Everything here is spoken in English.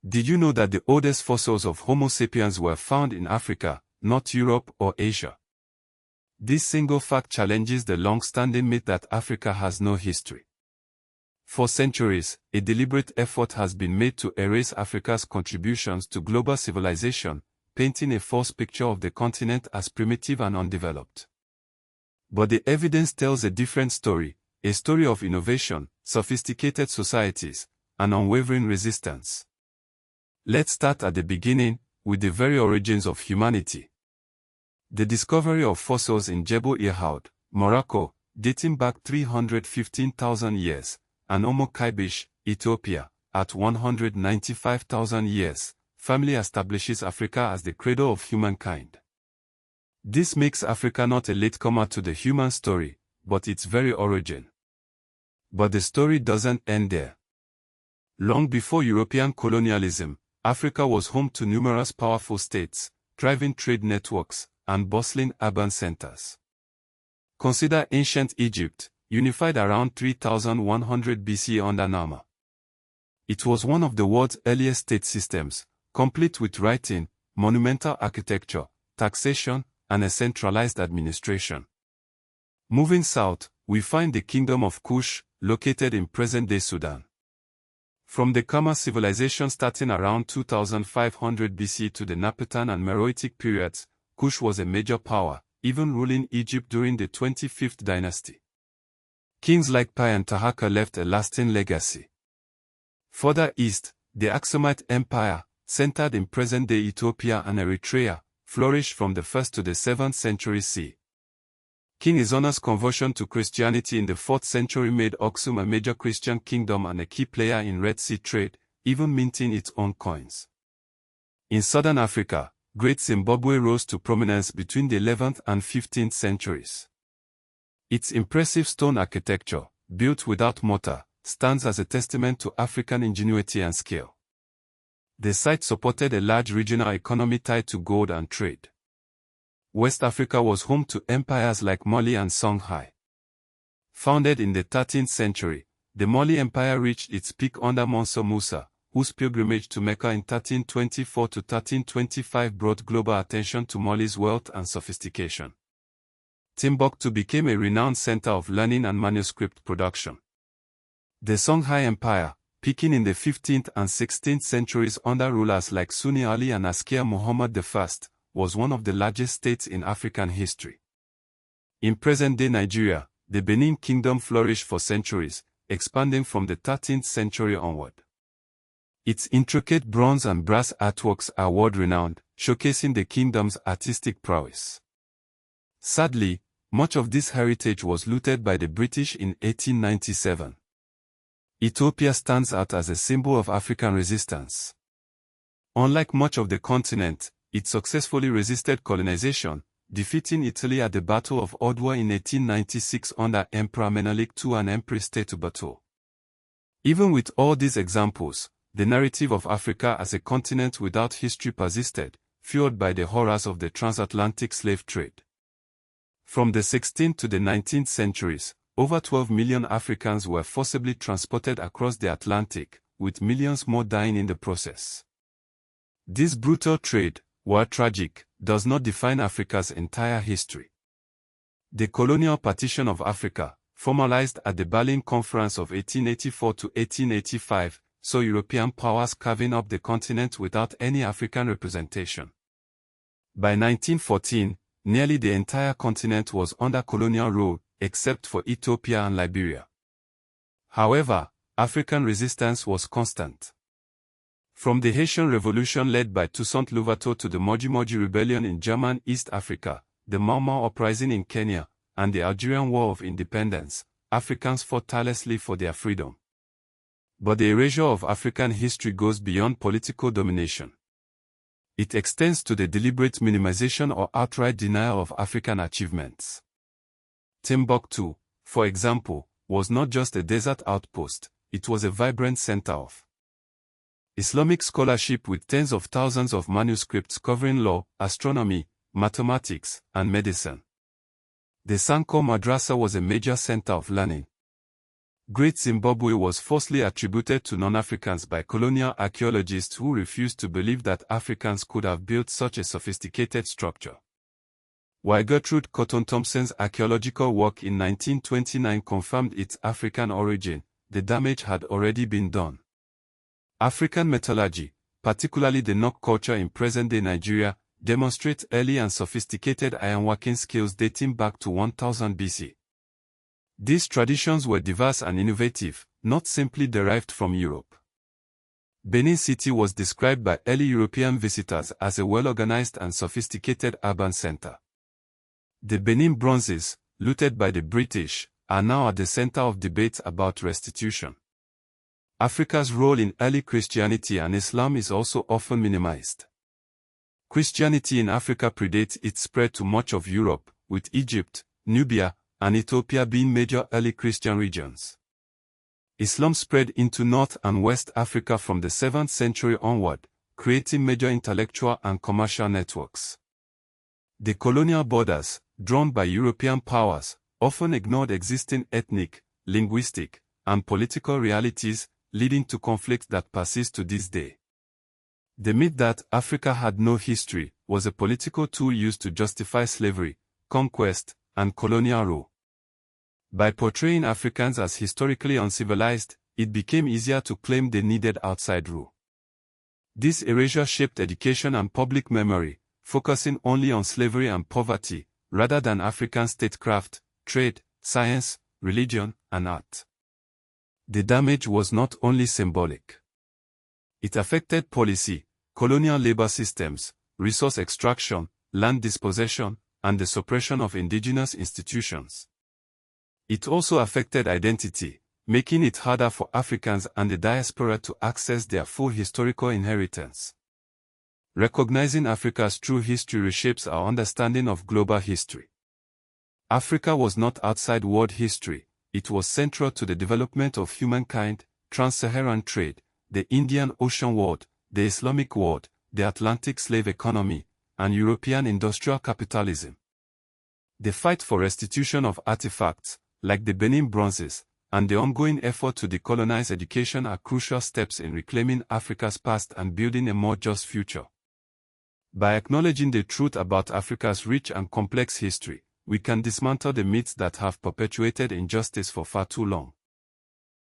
Did you know that the oldest fossils of Homo sapiens were found in Africa, not Europe or Asia? This single fact challenges the long-standing myth that Africa has no history. For centuries, a deliberate effort has been made to erase Africa's contributions to global civilization, painting a false picture of the continent as primitive and undeveloped. But the evidence tells a different story, a story of innovation, sophisticated societies, and unwavering resistance. Let's start at the beginning, with the very origins of humanity. The discovery of fossils in Jebel Irhoud, Morocco, dating back 315,000 years, and Omo Kaibish, Ethiopia, at 195,000 years, firmly establishes Africa as the cradle of humankind. This makes Africa not a latecomer to the human story, but its very origin. But the story doesn't end there. Long before European colonialism, Africa was home to numerous powerful states, thriving trade networks, and bustling urban centers. Consider ancient Egypt, unified around 3100 BC under Nama. It was one of the world's earliest state systems, complete with writing, monumental architecture, taxation, and a centralized administration. Moving south, we find the Kingdom of Kush, located in present-day Sudan. From the Khmer civilization starting around 2500 BC to the Napatan and Meroitic periods, Kush was a major power, even ruling Egypt during the 25th dynasty. Kings like Pi and Tahaka left a lasting legacy. Further east, the Aksumite Empire, centered in present-day Ethiopia and Eritrea, flourished from the 1st to the 7th century CE. King Izona's conversion to Christianity in the 4th century made Aksum a major Christian kingdom and a key player in Red Sea trade, even minting its own coins. In southern Africa, Great Zimbabwe rose to prominence between the 11th and 15th centuries. Its impressive stone architecture, built without mortar, stands as a testament to African ingenuity and skill. The site supported a large regional economy tied to gold and trade. West Africa was home to empires like Mali and Songhai. Founded in the 13th century, the Mali Empire reached its peak under Mansour Musa, whose pilgrimage to Mecca in 1324 to 1325 brought global attention to Mali's wealth and sophistication. Timbuktu became a renowned center of learning and manuscript production. The Songhai Empire, peaking in the 15th and 16th centuries under rulers like Sunni Ali and Askia Muhammad I, was one of the largest states in African history. In present-day Nigeria, the Benin Kingdom flourished for centuries, expanding from the 13th century onward. Its intricate bronze and brass artworks are world-renowned, showcasing the kingdom's artistic prowess. Sadly, much of this heritage was looted by the British in 1897. Ethiopia stands out as a symbol of African resistance. Unlike much of the continent, it successfully resisted colonization, defeating Italy at the Battle of Odwa in 1896 under Emperor Menelik II and Empress Timbuktu. Even with all these examples, the narrative of Africa as a continent without history persisted, fueled by the horrors of the transatlantic slave trade. From the 16th to the 19th centuries, over 12 million Africans were forcibly transported across the Atlantic, with millions more dying in the process. This brutal trade, while tragic, does not define Africa's entire history. The colonial partition of Africa, formalized at the Berlin Conference of 1884 to 1885, saw European powers carving up the continent without any African representation. By 1914, nearly the entire continent was under colonial rule, except for Ethiopia and Liberia. However, African resistance was constant. From the Haitian Revolution led by Toussaint Louverture to the Moji Rebellion in German East Africa, the Mau Mau Uprising in Kenya, and the Algerian War of Independence, Africans fought tirelessly for their freedom. But the erasure of African history goes beyond political domination. It extends to the deliberate minimization or outright denial of African achievements. Timbuktu, for example, was not just a desert outpost, it was a vibrant center of Islamic scholarship with tens of thousands of manuscripts covering law, astronomy, mathematics, and medicine. The Sanko Madrasa was a major center of learning. Great Zimbabwe was falsely attributed to non-Africans by colonial archaeologists who refused to believe that Africans could have built such a sophisticated structure. While Gertrude Cotton Thompson's archaeological work in 1929 confirmed its African origin, the damage had already been done. African metallurgy, particularly the Nok culture in present-day Nigeria, demonstrates early and sophisticated ironworking skills dating back to 1000 BC. These traditions were diverse and innovative, not simply derived from Europe. Benin City was described by early European visitors as a well-organized and sophisticated urban center. The Benin bronzes, looted by the British, are now at the center of debates about restitution. Africa's role in early Christianity and Islam is also often minimized. Christianity in Africa predates its spread to much of Europe, with Egypt, Nubia, and Ethiopia being major early Christian regions. Islam spread into North and West Africa from the 7th century onward, creating major intellectual and commercial networks. The colonial borders, drawn by European powers, often ignored existing ethnic, linguistic, and political realities, leading to conflicts that persist to this day. The myth that Africa had no history was a political tool used to justify slavery, conquest, and colonial rule. By portraying Africans as historically uncivilized, it became easier to claim they needed outside rule. This erasure shaped education and public memory, focusing only on slavery and poverty, rather than African statecraft, trade, science, religion, and art. The damage was not only symbolic. It affected policy, colonial labor systems, resource extraction, land dispossession, and the suppression of indigenous institutions. It also affected identity, making it harder for Africans and the diaspora to access their full historical inheritance. Recognizing Africa's true history reshapes our understanding of global history. Africa was not outside world history, it was central to the development of humankind, trans-Saharan trade, the Indian Ocean world, the Islamic world, the Atlantic slave economy, and European industrial capitalism. The fight for restitution of artifacts, like the Benin bronzes, and the ongoing effort to decolonize education are crucial steps in reclaiming Africa's past and building a more just future. By acknowledging the truth about Africa's rich and complex history, we can dismantle the myths that have perpetuated injustice for far too long.